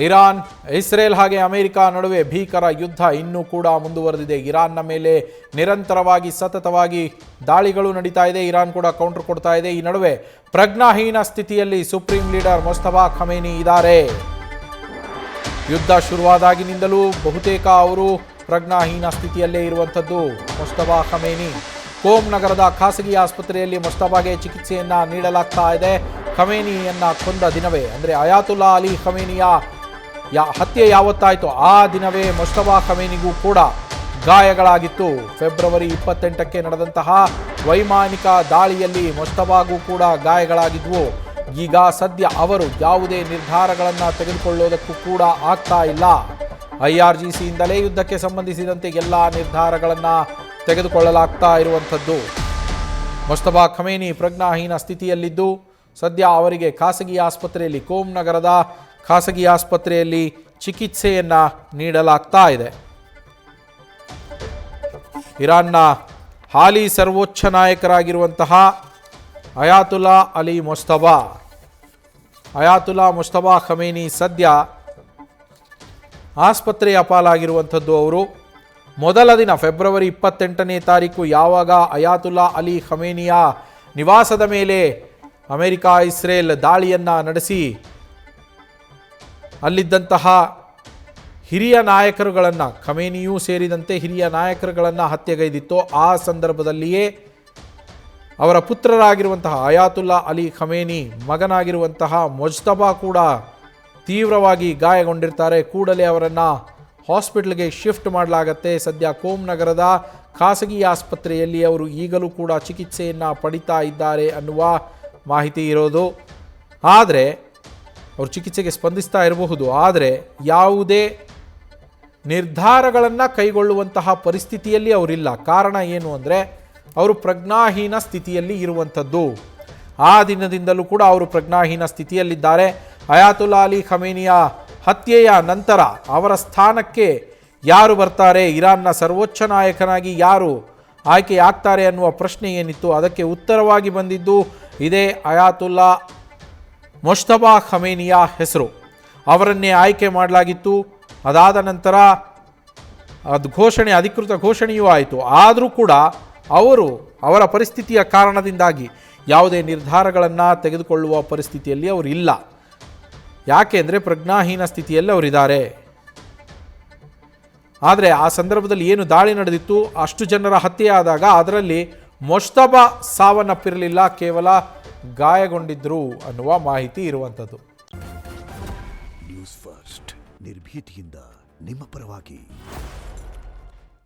Iran, Israel ಹಾಗೆ America ನಡುವೆ ಭೀಕರ ಯುದ್ಧ ಇನ್ನೂ ಕೂಡ ಮುಂದುವರೆದಿದೆ. ಇರಾನ್ನ ಮೇಲೆ ನಿರಂತರವಾಗಿ ಸತತವಾಗಿ ದಾಳಿಗಳು ನಡೀತಾ ಇದೆ. ಇರಾನ್ ಕೂಡ ಕೌಂಟರ್ ಕೊಡ್ತಾ ಇದೆ. ಈ ನಡುವೆ ಪ್ರಜ್ಞಾಹೀನ ಸ್ಥಿತಿಯಲ್ಲಿ ಸುಪ್ರೀಂ ಲೀಡರ್ ಮುಸ್ತಫಾ ಖಮೇನಿ ಇದ್ದಾರೆ. ಯುದ್ಧ ಶುರುವಾದಾಗಿನಿಂದಲೂ ಬಹುತೇಕ ಅವರು ಪ್ರಜ್ಞಾಹೀನ ಸ್ಥಿತಿಯಲ್ಲೇ ಇರುವಂಥದ್ದು ಮುಸ್ತಫಾ ಖಮೇನಿ. ಕೋಮ್ ನಗರದ ಖಾಸಗಿ ಆಸ್ಪತ್ರೆಯಲ್ಲಿ ಮುಸ್ತಫಾಗೆ ಚಿಕಿತ್ಸೆಯನ್ನ ನೀಡಲಾಗ್ತಾ ಇದೆ. ಖಮೇನಿಯನ್ನ ಕೊಂದ ದಿನವೇ ಅಂದರೆ ಅಯಾತುಲ್ಲಾ ಅಲಿ ಖಮೇನಿಯ ಹತ್ಯೆ ಯಾವತ್ತಾಯಿತು ಆ ದಿನವೇ ಮುಸ್ತಫಾ ಖಮೇನಿಗೂ ಕೂಡ ಗಾಯಗಳಾಗಿತ್ತು. ಫೆಬ್ರವರಿ 28ಕ್ಕೆ ನಡೆದಂತಹ ವೈಮಾನಿಕ ದಾಳಿಯಲ್ಲಿ ಮುಸ್ತಫಾಗೂ ಕೂಡ ಗಾಯಗಳಾಗಿದ್ವು. ಈಗ ಸದ್ಯ ಅವರು ಯಾವುದೇ ನಿರ್ಧಾರಗಳನ್ನು ತೆಗೆದುಕೊಳ್ಳೋದಕ್ಕೂ ಕೂಡ ಆಗ್ತಾ ಇಲ್ಲ. IRGCಯಿಂದಲೇ ಯುದ್ಧಕ್ಕೆ ಸಂಬಂಧಿಸಿದಂತೆ ಎಲ್ಲ ನಿರ್ಧಾರಗಳನ್ನು ತೆಗೆದುಕೊಳ್ಳಲಾಗ್ತಾ ಇರುವಂಥದ್ದು. ಮುಸ್ತಫಾ ಖಮೇನಿ ಪ್ರಜ್ಞಾಹೀನ ಸ್ಥಿತಿಯಲ್ಲಿದ್ದು ಸದ್ಯ ಅವರಿಗೆ ಖಾಸಗಿ ಆಸ್ಪತ್ರೆಯಲ್ಲಿ ಕೋಮ್ ನಗರದ ಖಾಸಗಿ ಆಸ್ಪತ್ರೆಯಲ್ಲಿ ಚಿಕಿತ್ಸೆಯನ್ನ ನೀಡಲಾಗ್ತಾ ಇದೆ. ಇರಾನ್ನ ಹಾಲಿ ಸರ್ವೋಚ್ಚ ನಾಯಕರಾಗಿರುವಂತಹ ಅಯಾತುಲ್ಲಾ ಮುಸ್ತಫಾ ಖಮೇನಿ ಸದ್ಯ ಆಸ್ಪತ್ರೆಯ ಪಾಲಾಗಿರುವಂಥದ್ದು. ಅವರು ಮೊದಲ ದಿನ ಫೆಬ್ರವರಿ 28ನೇ ತಾರೀಕು ಯಾವಾಗ ಅಯಾತುಲ್ಲಾ ಅಲಿ ಖಮೇನಿಯ ನಿವಾಸದ ಮೇಲೆ ಅಮೆರಿಕ ಇಸ್ರೇಲ್ ದಾಳಿಯನ್ನು ನಡೆಸಿ ಅಲ್ಲಿದ್ದಂತಹ ಹಿರಿಯ ನಾಯಕರುಗಳನ್ನು, ಖಮೇನಿಯೂ ಸೇರಿದಂತೆ ಹಿರಿಯ ನಾಯಕರುಗಳನ್ನು ಹತ್ಯೆಗೈದಿತ್ತು. ಆ ಸಂದರ್ಭದಲ್ಲಿಯೇ ಅವರ ಪುತ್ರರಾಗಿರುವಂತಹ ಅಯಾತುಲ್ಲಾ ಅಲಿ ಖಮೇನಿ ಮಗನಾಗಿರುವಂತಹ ಮುಜ್ತಬಾ ಕೂಡ ತೀವ್ರವಾಗಿ ಗಾಯಗೊಂಡಿರ್ತಾರೆ. ಕೂಡಲೇ ಅವರನ್ನು ಹಾಸ್ಪಿಟಲ್ಗೆ ಶಿಫ್ಟ್ ಮಾಡಲಾಗತ್ತೆ. ಸದ್ಯ ಕೋಮ್ ನಗರದ ಖಾಸಗಿ ಆಸ್ಪತ್ರೆಯಲ್ಲಿ ಅವರು ಈಗಲೂ ಕೂಡ ಚಿಕಿತ್ಸೆಯನ್ನು ಪಡಿತಾ ಇದ್ದಾರೆ ಅನ್ನುವ ಮಾಹಿತಿ ಇರೋದು. ಆದರೆ ಅವರು ಚಿಕಿತ್ಸೆಗೆ ಸ್ಪಂದಿಸ್ತಾ ಇರಬಹುದು, ಆದರೆ ಯಾವುದೇ ನಿರ್ಧಾರಗಳನ್ನು ಕೈಗೊಳ್ಳುವಂತಹ ಪರಿಸ್ಥಿತಿಯಲ್ಲಿ ಅವರಿಲ್ಲ. ಕಾರಣ ಏನು ಅಂದರೆ ಅವರು ಪ್ರಜ್ಞಾಹೀನ ಸ್ಥಿತಿಯಲ್ಲಿ ಇರುವಂಥದ್ದು. ಆ ದಿನದಿಂದಲೂ ಕೂಡ ಅವರು ಪ್ರಜ್ಞಾಹೀನ ಸ್ಥಿತಿಯಲ್ಲಿದ್ದಾರೆ. ಅಯಾತುಲ್ಲಾ ಅಲಿ ಖಮೇನಿಯ ಹತ್ಯೆಯ ನಂತರ ಅವರ ಸ್ಥಾನಕ್ಕೆ ಯಾರು ಬರ್ತಾರೆ, ಇರಾನ್ನ ಸರ್ವೋಚ್ಚ ನಾಯಕನಾಗಿ ಯಾರು ಆಯ್ಕೆಯಾಗ್ತಾರೆ ಅನ್ನುವ ಪ್ರಶ್ನೆ ಏನಿತ್ತು ಅದಕ್ಕೆ ಉತ್ತರವಾಗಿ ಬಂದಿದ್ದು ಇದೇ ಅಯಾತುಲ್ಲಾ ಮುಜ್ತಬಾ ಖಮೇನಿಯ ಹೆಸರು. ಅವರನ್ನೇ ಆಯ್ಕೆ ಮಾಡಲಾಗಿತ್ತು. ಅದಾದ ನಂತರ ಅಧಿಕೃತ ಘೋಷಣೆಯೂ ಆಯಿತು. ಆದರೂ ಕೂಡ ಅವರ ಪರಿಸ್ಥಿತಿಯ ಕಾರಣದಿಂದಾಗಿ ಯಾವುದೇ ನಿರ್ಧಾರಗಳನ್ನು ತೆಗೆದುಕೊಳ್ಳುವ ಪರಿಸ್ಥಿತಿಯಲ್ಲಿ ಅವರು ಇಲ್ಲ. ಯಾಕೆ ಅಂದರೆ ಪ್ರಜ್ಞಾಹೀನ ಸ್ಥಿತಿಯಲ್ಲಿ ಅವರಿದ್ದಾರೆ. ಆದರೆ ಆ ಸಂದರ್ಭದಲ್ಲಿ ಏನು ದಾಳಿ ನಡೆದಿತ್ತು, ಅಷ್ಟು ಜನರ ಹತ್ಯೆಯಾದಾಗ ಅದರಲ್ಲಿ ಮುಜ್ತಬಾ ಸಾವನ್ನಪ್ಪಿರಲಿಲ್ಲ, ಕೇವಲ ಗಾಯಗೊಂಡಿದ್ರು ಅನ್ನುವ ಮಾಹಿತಿ ಇರುವಂಥದ್ದು. ನ್ಯೂಸ್ ಫಸ್ಟ್ ನಿರ್ಭೀತಿಯಿಂದ ನಿಮ್ಮ ಪರವಾಗಿ.